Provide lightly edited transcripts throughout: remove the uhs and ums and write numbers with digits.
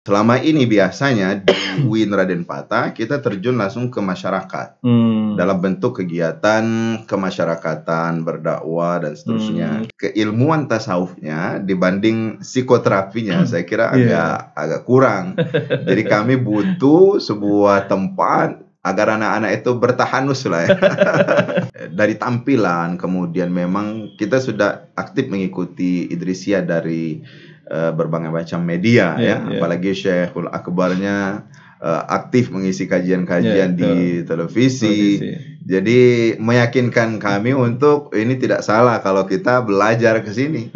Selama ini biasanya di UIN Raden Patah kita terjun langsung ke masyarakat dalam bentuk kegiatan kemasyarakatan, berdakwah dan seterusnya. Keilmuan tasawufnya dibanding psikoterapinya saya kira agak kurang. Jadi kami butuh sebuah tempat agar anak-anak itu bertahanus lah ya. Dari tampilan, kemudian memang kita sudah aktif mengikuti Idrisiyah dari berbagai macam media apalagi Syekhul Akbarnya aktif mengisi kajian-kajian di televisi. Jadi meyakinkan kami untuk ini tidak salah kalau kita belajar ke sini.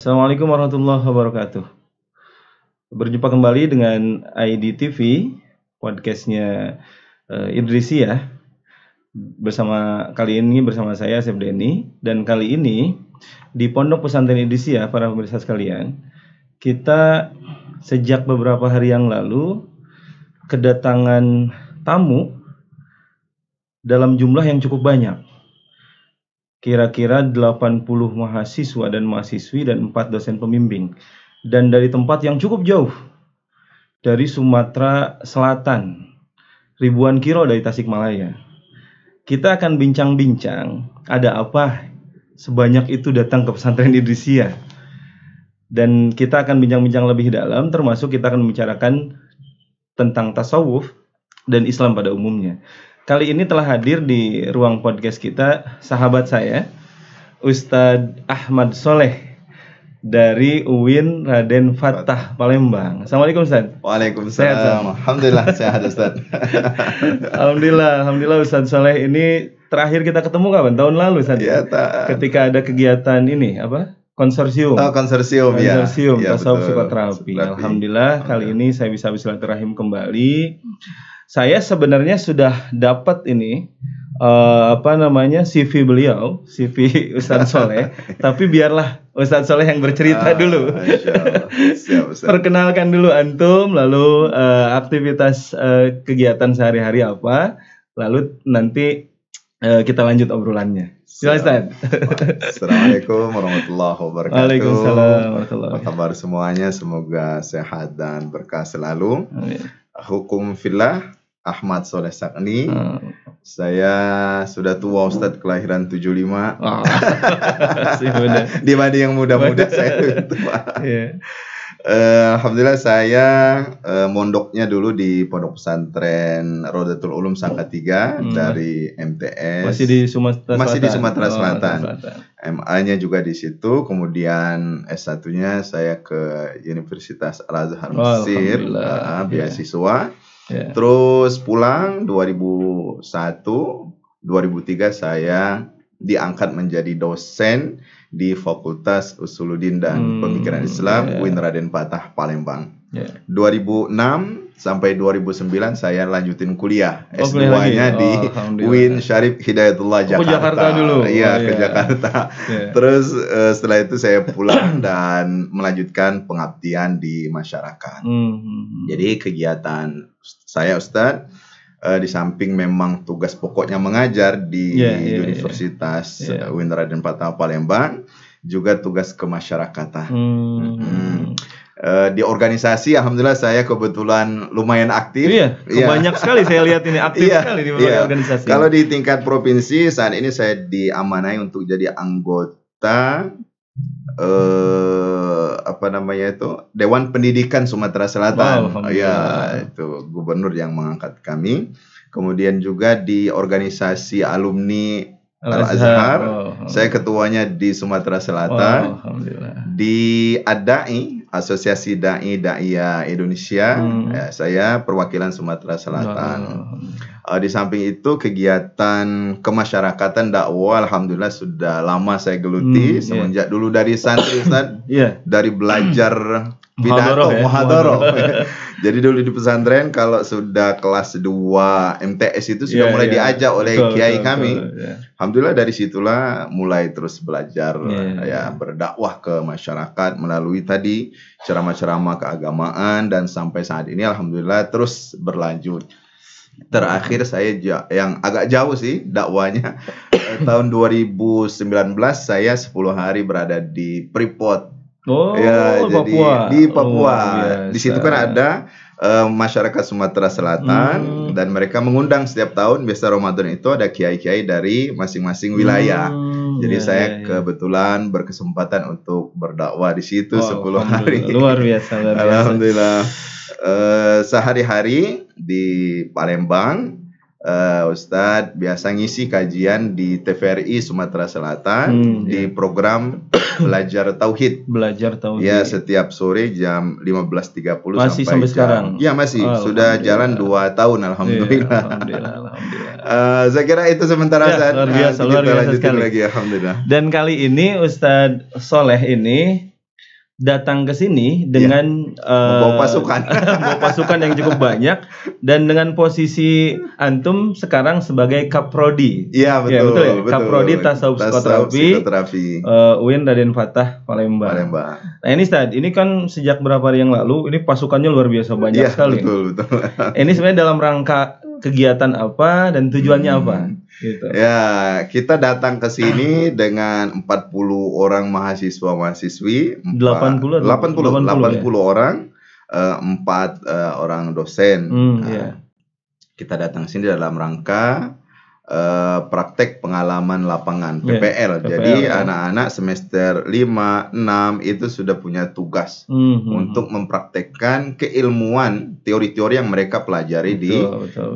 Assalamualaikum warahmatullahi wabarakatuh. Berjumpa kembali dengan IDTV, podcastnya Idrisiyah. Kali ini bersama saya Asep Denny, dan kali ini di Pondok Pesantren Idrisiyah, para pemirsa sekalian, kita sejak beberapa hari yang lalu kedatangan tamu dalam jumlah yang cukup banyak. Kira-kira 80 mahasiswa dan mahasiswi dan 4 dosen pembimbing, dan dari tempat yang cukup jauh, dari Sumatera Selatan, ribuan kilo dari Tasikmalaya. Kita akan bincang-bincang ada apa sebanyak itu datang ke pesantren Idrisiyah. Dan kita akan bincang-bincang lebih dalam, termasuk kita akan membicarakan tentang tasawuf dan Islam pada umumnya. Kali ini telah hadir di ruang podcast kita sahabat saya, Ustadz Ahmad Soleh dari UIN Raden Patah Palembang. Assalamualaikum Ustadz. Waalaikumsalam. Alhamdulillah sehat Ustadz. Alhamdulillah Ustadz Soleh ini terakhir kita ketemu kapan? Tahun lalu Ustadz. Ya, ketika ada kegiatan ini apa? Konsorsium. Konsorsium tasawuf psikoterapi. Alhamdulillah kali ini saya bisa bersilaturahim kembali. Saya sebenarnya sudah dapat ini CV beliau, CV Ustadz Soleh. Tapi biarlah Ustadz Soleh yang bercerita dulu. Siap. Perkenalkan dulu antum, lalu aktivitas kegiatan sehari-hari apa, lalu nanti kita lanjut obrolannya. Silakan Ustadz. Assalamualaikum warahmatullahi wabarakatuh. Waalaikumsalam warahmatullahi wabarakatuh. Apa kabar semuanya? Semoga sehat dan berkah selalu. Amin. Hukum fillah, Ahmad Soleh Sakni. Saya sudah tua Ustadz, kelahiran 75. Dibanding yang muda-muda saya lebih tua. Alhamdulillah saya mondoknya dulu di Pondok Pesantren Rodatul Ulum Sangka 3 dari MTS. Masih di Sumatera Selatan. MA-nya juga di situ. Kemudian S1-nya saya ke Universitas Al-Azhar Mesir, beasiswa. Terus pulang 2001, 2003 saya diangkat menjadi dosen di Fakultas Usuluddin dan Pemikiran Islam UIN Raden Patah Palembang. 2006 sampai 2009 saya lanjutin kuliah S2-nya di UIN Syarif Hidayatullah Jakarta. Ke Jakarta dulu. Ke Jakarta. Terus setelah itu saya pulang dan melanjutkan pengabdian di masyarakat. Jadi kegiatan saya Ustadz, di samping memang tugas pokoknya mengajar di Universitas UIN Raden Patah Palembang, juga tugas kemasyarakatan. Di organisasi, alhamdulillah saya kebetulan lumayan aktif. Banyak sekali saya lihat ini aktif sekali di organisasi. Kalau di tingkat provinsi saat ini saya diamanai untuk jadi anggota Dewan Pendidikan Sumatera Selatan. Itu gubernur yang mengangkat kami. Kemudian juga di organisasi alumni Al-Azhar, saya ketuanya di Sumatera Selatan. Di ADAI, Asosiasi Dai-Da'iyah Indonesia, saya perwakilan Sumatera Selatan. Di samping itu kegiatan kemasyarakatan dakwah alhamdulillah sudah lama saya geluti semenjak dulu dari santri Ustaz. Dari belajar pidato, muhadharah. Jadi dulu di pesantren kalau sudah kelas 2 MTS itu sudah mulai diajak oleh kiai kami. Alhamdulillah dari situlah mulai terus belajar berdakwah ke masyarakat melalui tadi ceramah-ceramah keagamaan, dan sampai saat ini alhamdulillah terus berlanjut. Terakhir saya yang agak jauh sih dakwanya tahun 2019 saya 10 hari berada di Freeport. Oh, ya, Papua. jadi di Papua. Biasa. Di situ kan ada masyarakat Sumatera Selatan dan mereka mengundang setiap tahun biasa Ramadan itu ada kiai-kiai dari masing-masing wilayah. Jadi saya kebetulan berkesempatan untuk berdakwah di situ 10 hari. Luar biasa. Alhamdulillah. Sehari-hari di Palembang, Ustadz biasa ngisi kajian di TVRI Sumatera Selatan di program Belajar Tauhid. Ya, setiap sore jam 15.30 masih sampai sekarang. Ya, masih. Sudah jalan 2 tahun alhamdulillah. Saya kira itu sementara saat luar biasa sekali. Lagi, alhamdulillah. Dan kali ini Ustadz Soleh ini datang ke sini dengan membawa pasukan. membawa pasukan yang cukup banyak dan dengan posisi antum sekarang sebagai Kaprodi. Iya, betul. Ya, betul ya? Kaprodi Tasawuf Psikoterapi UIN Raden Fatah Palembang. Nah, ini Ustadz, ini kan sejak berapa hari yang lalu ini pasukannya luar biasa banyak sekali. Betul. Ini sebenarnya dalam rangka kegiatan apa dan tujuannya apa? Gitu. Ya, kita datang ke sini dengan 40 orang mahasiswa-mahasiswi, 80 orang, 4 orang dosen. Kita datang sini dalam rangka praktek pengalaman lapangan PPL. Jadi anak-anak semester 5, 6 itu sudah punya tugas untuk mempraktekkan keilmuan teori-teori yang mereka pelajari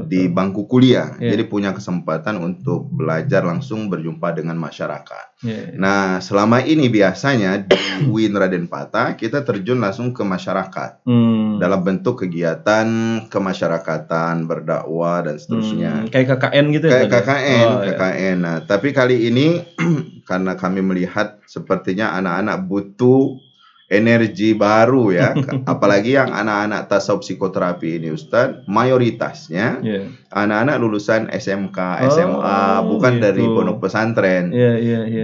di bangku kuliah. Jadi punya kesempatan untuk belajar langsung berjumpa dengan masyarakat. Nah, selama ini biasanya di UIN Raden Fatah kita terjun langsung ke masyarakat dalam bentuk kegiatan kemasyarakatan, berdakwah dan seterusnya. Kayak KKN gitu ya? KKN. Nah, tapi kali ini karena kami melihat sepertinya anak-anak butuh energi baru ya, apalagi yang anak-anak tasawuf psikoterapi ini Ustadz, mayoritasnya anak-anak lulusan SMK, SMA, bukan dari pondok pesantren.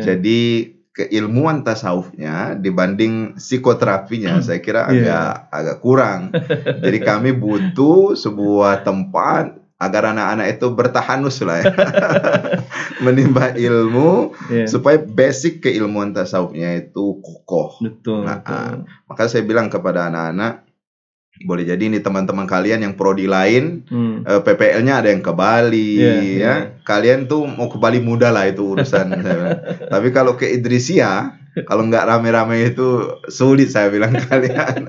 Jadi keilmuan tasawufnya dibanding psikoterapinya saya kira agak kurang. Jadi kami butuh sebuah tempat agar anak-anak itu bertahanus lah ya, menimba ilmu supaya basic keilmuan tasawufnya itu kokoh. Betul. Maka saya bilang kepada anak-anak, boleh jadi ini teman-teman kalian yang prodi lain, PPL-nya ada yang ke Bali, kalian tuh mau ke Bali mudah lah itu urusan. Tapi kalau ke Idrisia, kalau nggak rame-rame itu sulit saya bilang kalian.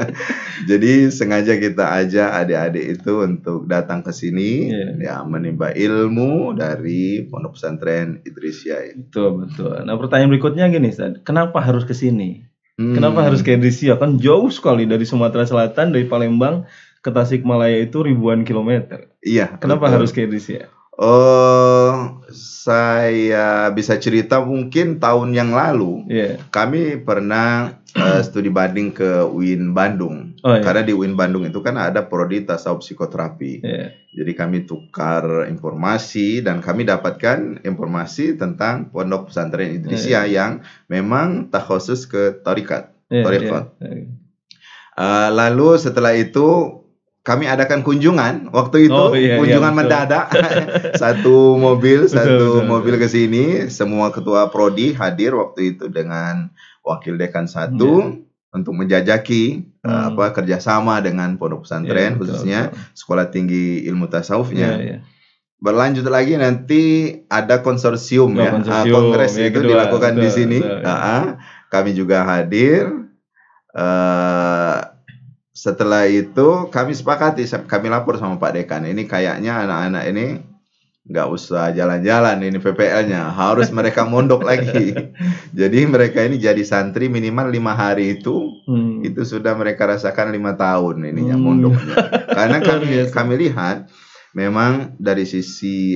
Jadi sengaja kita ajak adik-adik itu untuk datang ke sini, ya menimba ilmu dari pondok pesantren Idrisia. Betul. Nah, pertanyaan berikutnya gini, Ustaz. Kenapa harus ke sini? Kenapa harus ke Idrisia? Kan jauh sekali dari Sumatera Selatan, dari Palembang ke Tasikmalaya itu ribuan kilometer. Iya. Kenapa harus ke Idrisia? Saya bisa cerita mungkin tahun yang lalu kami pernah studi banding ke UIN Bandung. Karena di UIN Bandung itu kan ada prodi tasawuf psikoterapi. Jadi kami tukar informasi dan kami dapatkan informasi tentang pondok pesantren Idrisia yang memang takhusus ke tarikat. Lalu setelah itu kami adakan kunjungan waktu itu, kunjungan mendadak. satu mobil ke sini, semua ketua prodi hadir waktu itu dengan wakil dekan 1 untuk menjajaki kerjasama dengan pondok pesantren, khususnya Sekolah Tinggi Ilmu Tasawufnya. Berlanjut lagi nanti ada konsorsium kongres itu dilakukan di sini. Kami juga hadir. Setelah itu kami sepakati, kami lapor sama Pak Dekan, ini kayaknya anak-anak ini nggak usah jalan-jalan, ini PPL-nya harus mereka mondok lagi. Jadi mereka ini jadi santri minimal 5 hari itu sudah mereka rasakan 5 tahun ininya mondoknya. Karena kami lihat memang dari sisi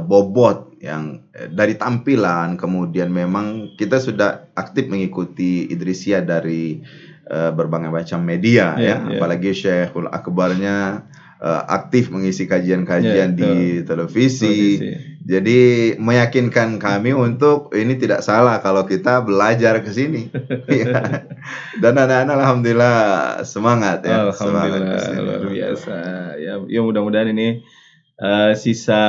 bobot yang dari tampilan, kemudian memang kita sudah aktif mengikuti Idrisia dari berbagai macam media apalagi Syekhul Akbarnya aktif mengisi kajian-kajian di televisi. Jadi meyakinkan kami untuk ini tidak salah kalau kita belajar ke sini. Ya. Dan anak-anak alhamdulillah semangat ya. Alhamdulillah semangat luar biasa. Ya mudah-mudahan ini sisa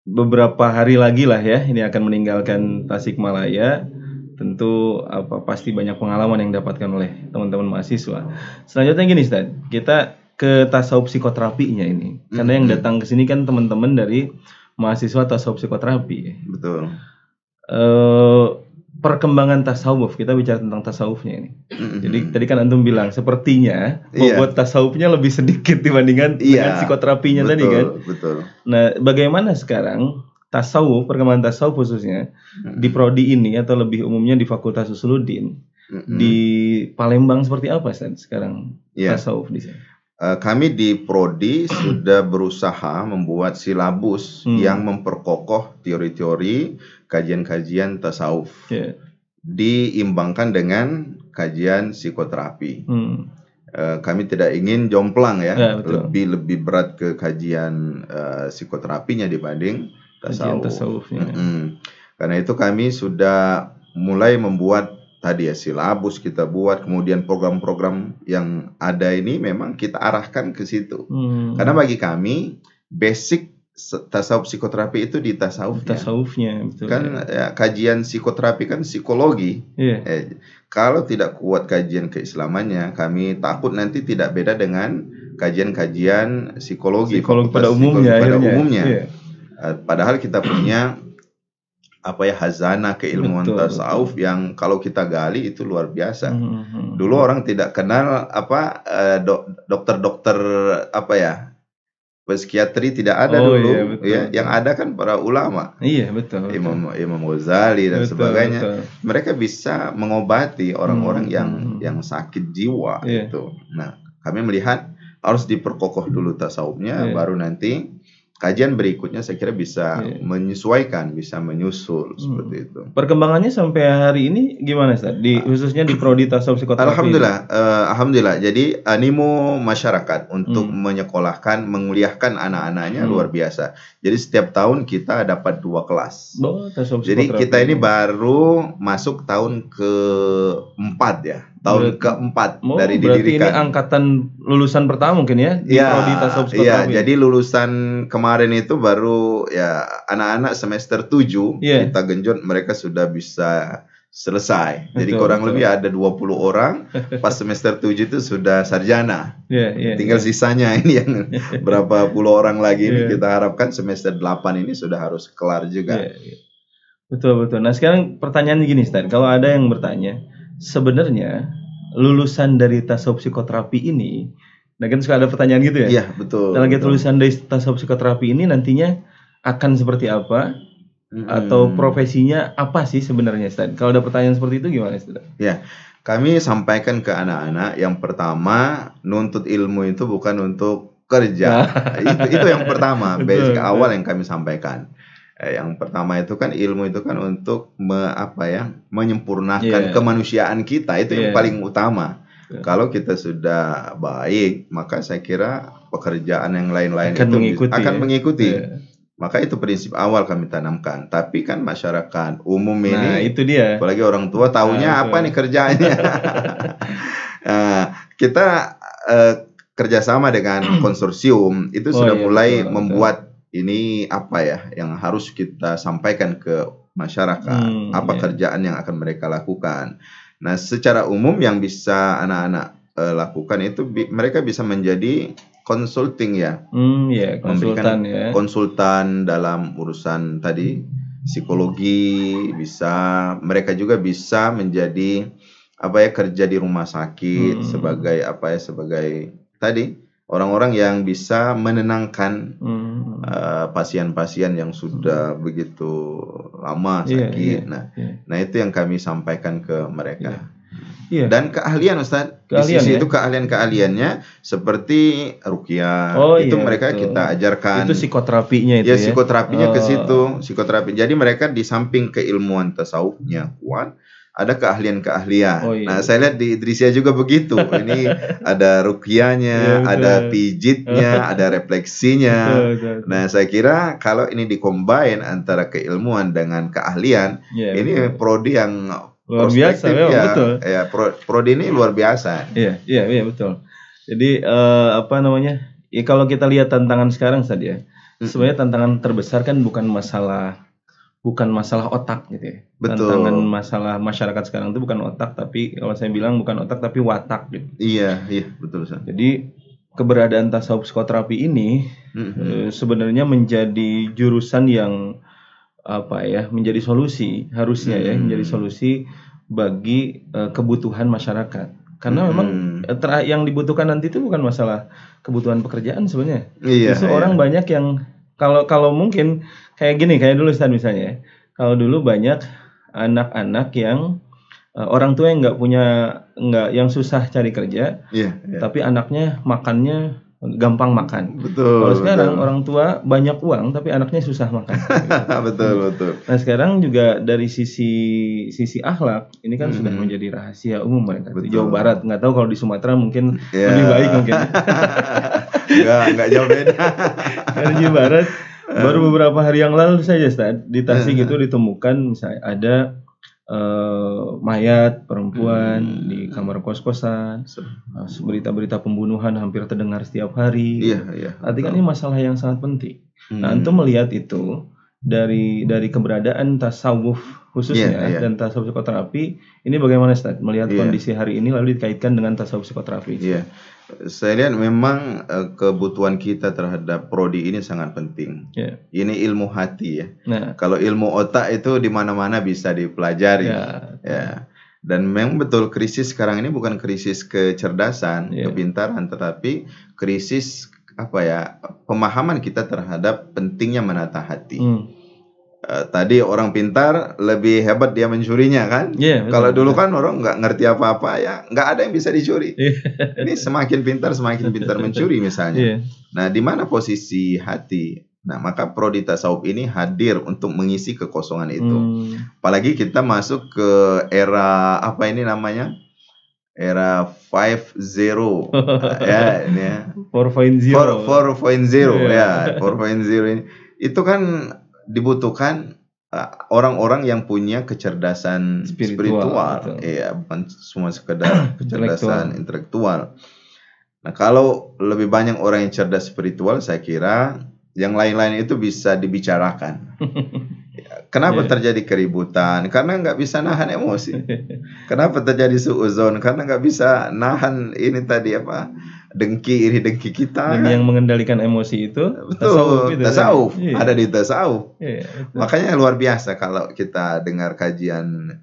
beberapa hari lagi lah ya ini akan meninggalkan Tasikmalaya. Tentu pasti banyak pengalaman yang didapatkan oleh teman-teman mahasiswa. Selanjutnya gini Ustaz, kita ke tasawuf psikoterapinya ini. Karena yang datang ke sini kan teman-teman dari mahasiswa tasawuf psikoterapi. Betul. Perkembangan tasawuf, kita bicara tentang tasawufnya ini. Jadi tadi kan antum bilang sepertinya bobot tasawufnya lebih sedikit dibandingkan dengan psikoterapinya tadi kan. Betul. Nah, bagaimana sekarang tasawuf, perkembangan tasawuf khususnya di prodi ini atau lebih umumnya di Fakultas Usuluddin di Palembang seperti apa sekarang tasawuf di sini? Kami di prodi sudah berusaha membuat silabus yang memperkokoh teori-teori kajian-kajian tasawuf diimbangkan dengan kajian psikoterapi. Kami tidak ingin jomplang ya, lebih berat ke kajian psikoterapinya dibanding tasawufnya. Karena itu kami sudah mulai membuat tadi ya silabus kita buat, kemudian program-program yang ada ini memang kita arahkan ke situ. Karena bagi kami basic tasawuf psikoterapi itu di tasawufnya. Betul, kan ya, kajian psikoterapi kan psikologi. Kalau tidak kuat kajian keislamannya, kami takut nanti tidak beda dengan kajian-kajian psikologi pada umumnya. Padahal kita punya hazanah keilmuan tasawuf yang kalau kita gali itu luar biasa. Dulu orang tidak kenal dokter-dokter psikiatri tidak ada dulu. Yang ada kan para ulama. Imam Ghazali dan sebagainya. Mereka bisa mengobati orang-orang yang sakit jiwa itu. Nah, kami melihat harus diperkokoh dulu tasawufnya, baru nanti kajian berikutnya saya kira bisa menyesuaikan, bisa menyusul seperti itu. Perkembangannya sampai hari ini gimana Ustaz? Khususnya di prodi tasawuf psikoterapi. Alhamdulillah. Jadi animo masyarakat untuk menyekolahkan, menguliahkan anak-anaknya luar biasa. Jadi setiap tahun kita dapat 2 kelas. Jadi kita ini baru masuk tahun ke-4 ya. Tahun ke-4 dari didirikan. Berarti ini angkatan lulusan pertama mungkin ya di prodi tasawuf psikoterapi. Jadi lulusan kemarin itu baru ya anak-anak semester 7 kita genjot mereka sudah bisa selesai. Jadi kurang lebih ada 20 orang pas semester 7 itu sudah sarjana. Tinggal sisanya ini yang berapa puluh orang lagi ini kita harapkan semester 8 ini sudah harus kelar juga. Betul. Nah, sekarang pertanyaannya gini Ustaz, kalau ada yang bertanya, sebenarnya lulusan dari tasawuf psikoterapi ini, nah kan suka ada pertanyaan gitu ya? Iya, betul. Target lulusan dari tasawuf psikoterapi ini nantinya akan seperti apa? Atau profesinya apa sih sebenarnya Ustaz? Kalau ada pertanyaan seperti itu gimana Ustaz? Ya, kami sampaikan ke anak-anak yang pertama, nuntut ilmu itu bukan untuk kerja. Itu yang pertama, basic awal yang kami sampaikan. Yang pertama itu kan ilmu itu kan untuk menyempurnakan kemanusiaan kita, itu yang paling utama. Kalau kita sudah baik, maka saya kira pekerjaan yang lain-lain akan mengikuti. Maka itu prinsip awal kami tanamkan. Tapi kan masyarakat umum ini, itu dia. Apalagi orang tua taunya apa nih kerjaannya. Kita kerjasama dengan konsorsium itu sudah mulai membuat ini yang harus kita sampaikan ke masyarakat, kerjaan yang akan mereka lakukan. Nah, secara umum yang bisa anak-anak lakukan itu mereka bisa menjadi consulting memberikan konsultan dalam urusan tadi psikologi, mereka juga bisa menjadi kerja di rumah sakit sebagai tadi orang-orang yang bisa menenangkan pasien-pasien yang sudah begitu lama sakit. Nah, itu yang kami sampaikan ke mereka. Dan keahlian Ustaz, itu keahlian-keahliannya seperti ruqyah, mereka kita ajarkan. Itu psikoterapinya itu ya? Psikoterapinya ke situ, psikoterapi. Jadi mereka di samping keilmuan tasawufnya kuat, ada keahlian-keahlian. Oh, iya. Nah, saya lihat di Idrisia juga begitu. Ini ada ruqyahnya, Iya, ada betul. pijitnya, ada refleksinya. Betul. Nah, saya kira kalau ini dikombin antara keilmuan dengan keahlian, Iya, ini betul. prodi yang Luar biasa, prospektif memang, ya. betul. Ya, prodi ini luar biasa. Iya, betul. Jadi apa namanya? Ya, kalau kita lihat tantangan sekarang saja, sebenarnya tantangan terbesar kan bukan masalah otak gitu ya. Betul. Tantangan masalah masyarakat sekarang itu bukan otak, tapi kalau saya bilang bukan otak tapi watak gitu. Iya, betul. Jadi keberadaan tasawuf psikoterapi ini sebenarnya menjadi jurusan yang menjadi solusi harusnya ya, menjadi solusi bagi kebutuhan masyarakat. Karena memang yang dibutuhkan nanti itu bukan masalah kebutuhan pekerjaan sebenarnya. Justru orang banyak yang kalau mungkin kayak dulu Ustaz misalnya ya. Kalau dulu banyak anak-anak yang orang tua yang yang susah cari kerja, tapi anaknya makannya gampang makan. Betul. Kalau sekarang orang tua banyak uang tapi anaknya susah makan. Betul. Nah sekarang juga dari sisi akhlak ini kan sudah menjadi rahasia umum mereka. Di Jawa Barat, nggak tahu kalau di Sumatera mungkin lebih baik mungkin. Nggak jauh beda. Di Jawa Barat baru beberapa hari yang lalu saja Ustaz, di Tasik itu ditemukan misalnya ada mayat perempuan di kamar kos-kosan, berita-berita pembunuhan hampir terdengar setiap hari. Artinya ini masalah yang sangat penting. Nah, antum melihat itu dari keberadaan tasawuf khususnya dan tasawuf psikoterapi ini bagaimana Ustaz melihat kondisi hari ini lalu dikaitkan dengan tasawuf psikoterapi? Saya lihat memang kebutuhan kita terhadap prodi ini sangat penting. Ini ilmu hati ya. Nah, kalau ilmu otak itu di mana-mana bisa dipelajari. Dan memang betul krisis sekarang ini bukan krisis kecerdasan, kepintaran, tetapi krisis pemahaman kita terhadap pentingnya menata hati. Tadi orang pintar lebih hebat dia mencurinya kan. Kalau dulu kan orang nggak ngerti apa-apa ya nggak ada yang bisa dicuri. Ini semakin pintar mencuri misalnya. Nah, di mana posisi hati? Nah, maka prodi tasawuf ini hadir untuk mengisi kekosongan itu. Apalagi kita masuk ke era era 5.0 ini ya. 4.0 ya, 4.0 ini. Itu kan dibutuhkan orang-orang yang punya kecerdasan spiritual. Bukan cuma sekedar kecerdasan intelektual. Nah, kalau lebih banyak orang yang cerdas spiritual, saya kira yang lain-lain itu bisa dibicarakan. Kenapa terjadi keributan? Karena nggak bisa nahan emosi. Kenapa terjadi suuzon? Karena nggak bisa nahan ini tadi iri dengki kita. Dan yang mengendalikan emosi itu tasawuf. Ada di tasawuf. Makanya luar biasa kalau kita dengar kajian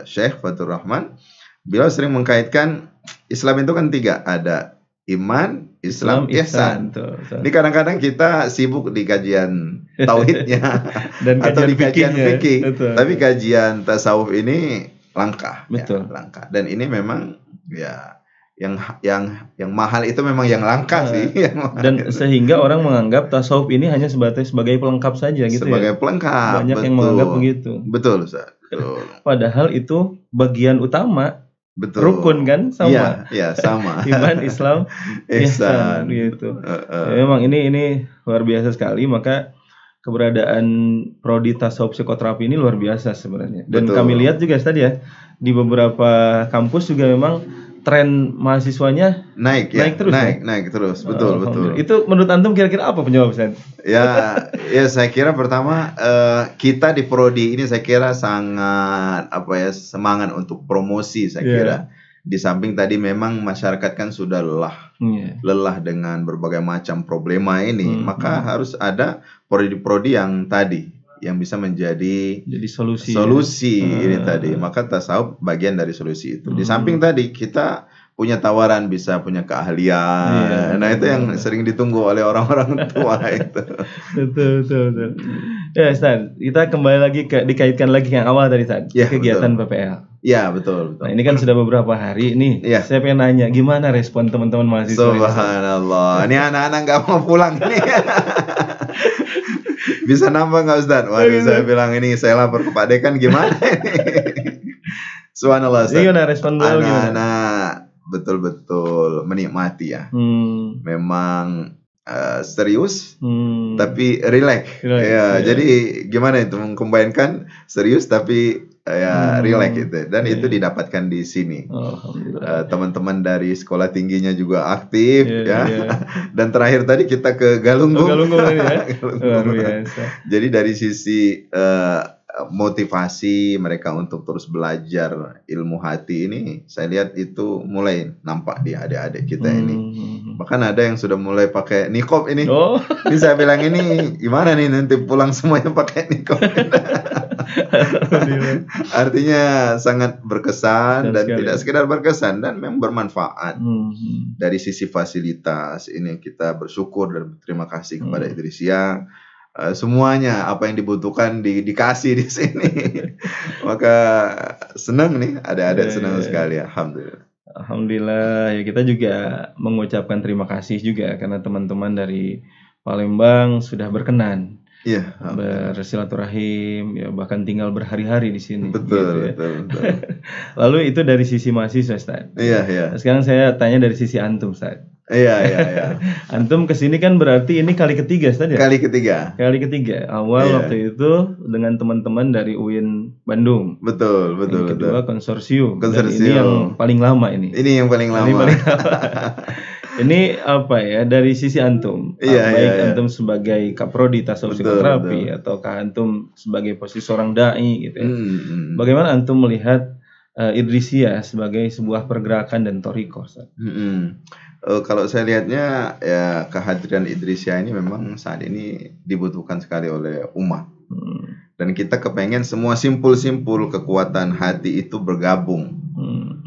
Syekh Fathur Rahman, beliau sering mengkaitkan Islam itu kan 3, ada iman, Islam, ihsan. Ini kadang-kadang kita sibuk di kajian tauhidnya dan atau di kajian fikih, tapi kajian tasawuf ini langka. Langka. Dan ini memang yang mahal itu memang yang langka sih. Dan sehingga orang menganggap tasawuf ini hanya sebagai pelengkap saja gitu. Sebagai pelengkap. Banyak yang menganggap begitu. Betul, Ustaz. Padahal itu bagian utama. Rukun kan sama. Sama. Iman, Islam, ihsan gitu. Memang ini luar biasa sekali, maka keberadaan prodi tasawuf psikoterapi ini luar biasa sebenarnya. Dan kami lihat juga tadi ya di beberapa kampus juga memang tren mahasiswanya naik terus. Betul. Itu menurut antum kira-kira apa penyebabnya? Ya saya kira pertama kita di prodi ini saya kira sangat semangat untuk promosi saya kira. Di samping tadi memang masyarakat kan sudah lelah dengan berbagai macam problema ini, maka harus ada prodi-prodi yang tadi yang bisa menjadi solusi ini tadi. Maka tasawuf bagian dari solusi itu. Di samping tadi kita punya tawaran bisa punya keahlian. Nah, itu yang sering ditunggu oleh orang-orang tua itu. Betul. Ya, Ustaz, kita kembali lagi dikaitkan lagi yang awal tadi Ustaz, kegiatan PPL. Ya, betul. Nah, ini kan sudah beberapa hari nih. Saya pengen nanya, gimana respon teman-teman mahasiswa? Subhanallah. Ini anak-anak nggak mau pulang nih. Bisa nambah nggak Ustaz? Waduh, saya bilang ini saya lapor ke Pak Dekan gimana ini? Subhanallah Ustaz. Gimana respon beliau gimana? Anak-anak betul-betul menikmati ya. Memang serius tapi relax. Ya, jadi gimana itu mengkombinkan serius tapi relax gitu. Dan itu didapatkan di sini. Teman-teman dari sekolah tingginya juga aktif ya. Dan terakhir tadi kita ke Galunggung. Galunggung ini ya. Galunggung. Jadi dari sisi motivasi mereka untuk terus belajar ilmu hati ini, saya lihat itu mulai nampak di adik-adik kita ini. Bahkan ada yang sudah mulai pakai niqab ini. Ini saya bilang ini gimana nih nanti pulang semuanya pakai niqab. Artinya sangat berkesan dan tidak sekedar berkesan dan memang bermanfaat. Dari sisi fasilitas ini kita bersyukur dan berterima kasih kepada Idrisia. Semuanya apa yang dibutuhkan dikasih di sini. Maka senang nih, ada senang sekali. Alhamdulillah ya, kita juga mengucapkan terima kasih juga karena teman-teman dari Palembang sudah berkenan bersilaturahim ya, bahkan tinggal berhari-hari di sini. Betul. Lalu itu dari sisi mahasiswa, Ustaz. Iya. Sekarang saya tanya dari sisi antum, Ustaz. Iya. Antum kesini kan berarti ini kali ketiga, Ustaz ya? Kali ketiga. Awal waktu itu dengan teman-teman dari UIN Bandung. Betul. Yang kedua konsorsium. Dan ini yang paling lama ini. Ini yang paling lama. Ini apa ya dari sisi antum? Baik antum sebagai kaprodi tasawuf psikoterapi ataukah antum sebagai posisi seorang dai gitu ya. Bagaimana antum melihat Idrisia sebagai sebuah pergerakan dan thariqah? Kalau saya lihatnya ya kehadiran Idrisia ini memang saat ini dibutuhkan sekali oleh umat. Dan kita kepengen semua simpul-simpul kekuatan hati itu bergabung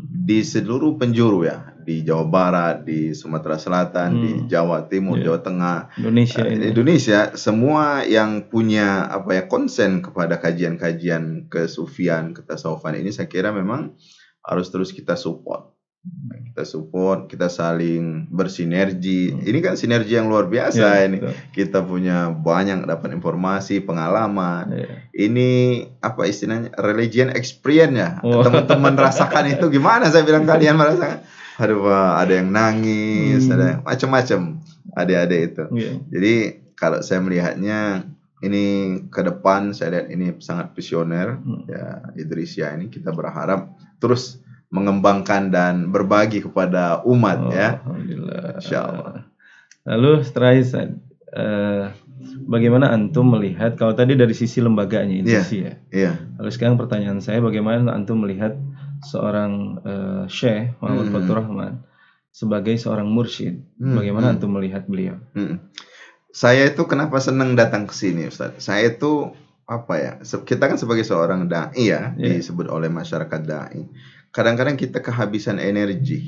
di seluruh penjuru ya, di Jawa Barat, di Sumatera Selatan, di Jawa Timur, Jawa Tengah, Indonesia, semua yang punya konsen kepada kajian-kajian kesufian, ketasawufan ini saya kira memang harus terus kita support. Kita saling bersinergi. Ini kan sinergi yang luar biasa ini. Betul. Kita punya banyak dapat informasi, pengalaman. Ini apa istilahnya? Religion experience ya. Teman-teman rasakan itu gimana? Saya bilang kalian merasakan. Aduh, ada yang nangis, ada yang macam-macam. Adik-adik itu. Jadi kalau saya melihatnya ini ke depan saya lihat ini sangat visioner ya Idrisia ini, kita berharap terus mengembangkan dan berbagi kepada umat ya. Alhamdulillah. Insyaallah. Lalu terakhir bagaimana antum melihat kalau tadi dari sisi lembaganya Idrisia? Lalu sekarang pertanyaan saya, bagaimana antum melihat seorang Syekh Muhammad Fathur Rahman sebagai seorang mursyid? Bagaimana antum melihat beliau? Saya itu kenapa senang datang ke sini, Ustaz? Saya itu kita kan sebagai seorang dai ya, disebut oleh masyarakat dai. Kadang-kadang kita kehabisan energi.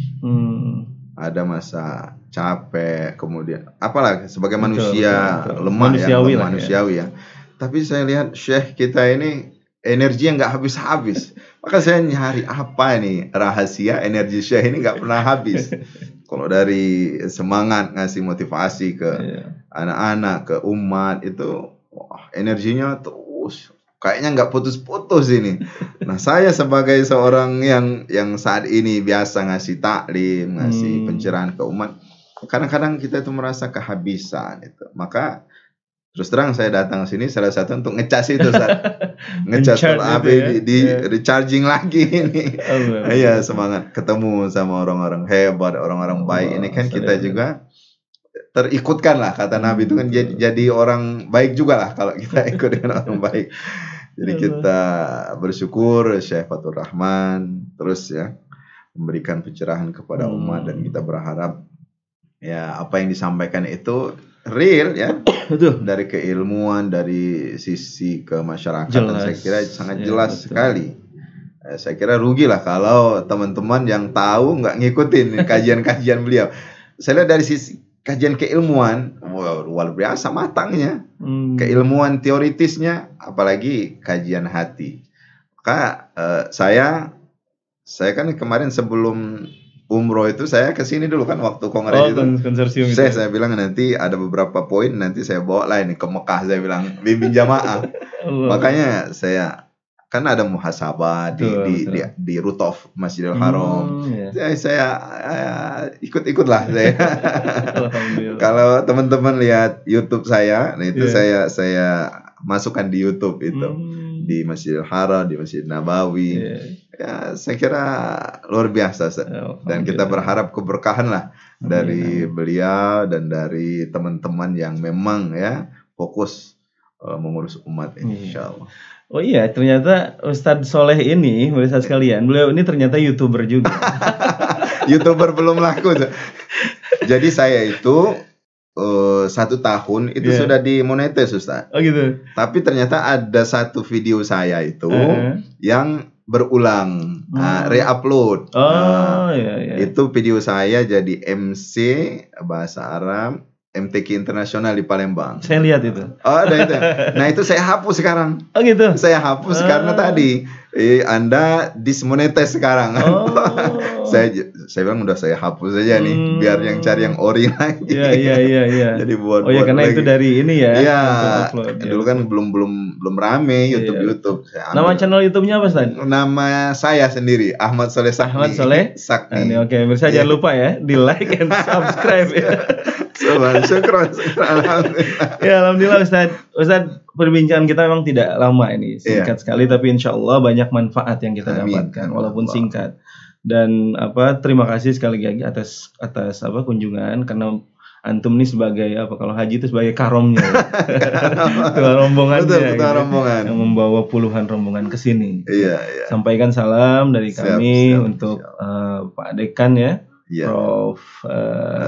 Ada masa capek, kemudian apalah sebagai manusia lemah manusiawi ya. Tapi saya lihat Syekh kita ini energi yang nggak habis-habis. Maka saya nyari apa nih rahasia energi Syekh ini nggak pernah habis. Kalau dari semangat ngasih motivasi ke anak-anak, ke umat itu energinya terus kayaknya nggak putus-putus ini. Nah, saya sebagai seorang yang saat ini biasa ngasih taklim, ngasih pencerahan ke umat, kadang-kadang kita itu merasa kehabisan itu. Maka terus terang saya datang sini salah satu untuk ngecas itu, ngecas api di recharging lagi ini. Iya, semangat ketemu sama orang-orang hebat, orang-orang baik. Ini kan kita juga terikutkan lah, kata Nabi itu kan jadi orang baik juga lah kalau kita ikut dengan orang baik. Jadi kita bersyukur Syekh Fathur Rahman terus ya memberikan pencerahan kepada umat, dan kita berharap ya apa yang disampaikan itu real ya, dari keilmuan, dari sisi kemasyarakatan. Saya kira sangat jelas sekali. Saya kira rugi lah kalau teman-teman yang tahu nggak ngikutin kajian-kajian beliau. Saya lihat dari sisi kajian keilmuan, luar biasa matangnya. Keilmuan teoritisnya, apalagi kajian hati. Maka saya kan kemarin sebelum umroh itu saya kesini dulu kan waktu kongres itu. Konsorsium itu. Saya bilang nanti ada beberapa poin nanti saya bawa lah ini ke Mekah, saya bilang bimbing jamaah. Makanya saya kan ada muhasabah di rooftop Masjidil Haram. Saya ikut-ikutlah saya. Kalau teman-teman lihat YouTube saya, nah itu saya masukkan di YouTube itu. Di Masjidil Haram, di Masjid Nabawi. Ya, saya kira luar biasa. Dan kita berharap keberkahan lah dari beliau dan dari teman-teman yang memang ya fokus mengurus umat ini, insyaallah. Oh iya, ternyata Ustadz Soleh ini, pemirsa sekalian, beliau ini ternyata YouTuber juga. YouTuber belum laku. Jadi saya itu 1 tahun itu sudah dimonetis, Ustaz. Oh gitu. Tapi ternyata ada satu video saya itu yang berulang, re-upload. Itu video saya jadi MC bahasa Arab MTQ Internasional di Palembang. Saya lihat itu. Oh, ada itu. Nah, itu saya hapus sekarang. Oh gitu. Saya hapus karena tadi Anda dismonetize sekarang. Saya bilang udah saya hapus aja nih biar yang cari yang ori lagi. Iya. Jadi buat karena lagi. Itu dari ini ya. Iya. Dulu kan belum rame YouTube. Nama channel YouTube-nya apa, Ustaz? Nama saya sendiri, Ahmad Soleh Sakni. Ahmad Soleh Sakni. Oke, bisa jangan lupa ya, di like and subscribe ya. Syukron. Alhamdulillah. Ya, alhamdulillah Ustaz, perbincangan kita memang tidak lama ini, singkat sekali, tapi insya Allah banyak manfaat yang kita dapatkan walaupun singkat. Dan terima kasih sekali lagi atas kunjungan, karena antum ini sebagai kalau haji itu sebagai karomnya, ketua rombongannya, rombongan yang membawa puluhan rombongan ke sini. Iya. Sampaikan salam dari kami untuk Pak Dekan ya. Prof.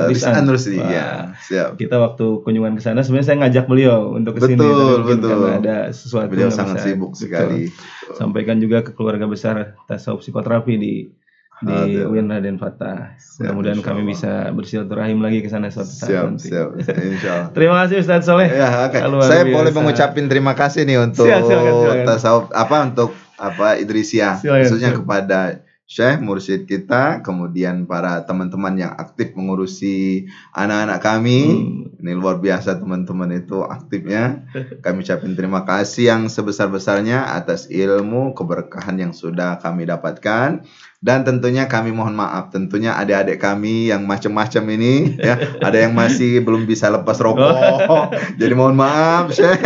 Rizan Rusdi. Siap. Kita waktu kunjungan ke sana sebenarnya saya ngajak beliau untuk ke sini. Betul. Karena ada sesuatu beliau sangat sibuk sekali. Sampaikan juga ke keluarga besar Tasawuf Psikoterapi di UIN Raden Fatah. Mudah-mudahan kami bisa bersilaturahim lagi ke sana suatu saat nanti. Siap. Insyaallah. Terima kasih Ustaz Soleh. Ya, saya boleh mengucapin terima kasih nih untuk tasawuf untuk Idrisiyah, khususnya kepada Syekh Mursyid kita, kemudian para teman-teman yang aktif mengurusi anak-anak kami. Ini luar biasa teman-teman itu aktifnya. Kami ucapin terima kasih yang sebesar-besarnya atas ilmu keberkahan yang sudah kami dapatkan. Dan tentunya kami mohon maaf, tentunya adik-adik kami yang macam-macam ini ya, ada yang masih belum bisa lepas rokok. Jadi mohon maaf Syekh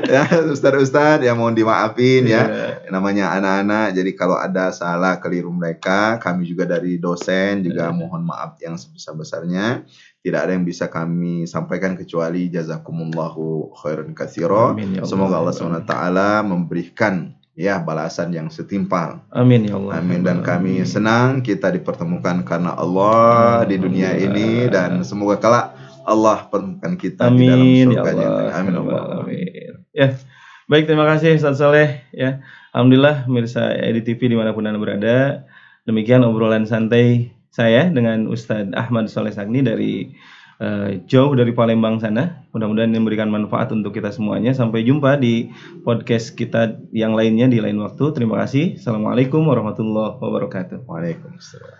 ya, Ustaz-ustaz ya, mohon dimaafin ya. Namanya anak-anak, jadi kalau ada salah keliru mereka, kami juga dari dosen juga mohon maaf yang sebesar-besarnya. Tidak ada yang bisa kami sampaikan kecuali jazakumullahu khairan katsira. Semoga Allah SWT memberikan balasan yang setimpal. Amin ya Allah. Amin. Dan kami senang kita dipertemukan karena Allah di dunia ini, dan semoga kelak Allah pertemukan kita di dalam surganya. Amin Allah. Ya, baik, terima kasih Ustaz Soleh ya. Alhamdulillah mirsa EDTV dimanapun Anda berada. Demikian obrolan santai saya dengan Ustadz Ahmad Soleh Sakni dari jauh dari Palembang sana. Mudah-mudahan ini memberikan manfaat untuk kita semuanya. Sampai jumpa di podcast kita yang lainnya di lain waktu. Terima kasih. Assalamualaikum warahmatullahi wabarakatuh. Waalaikumsalam.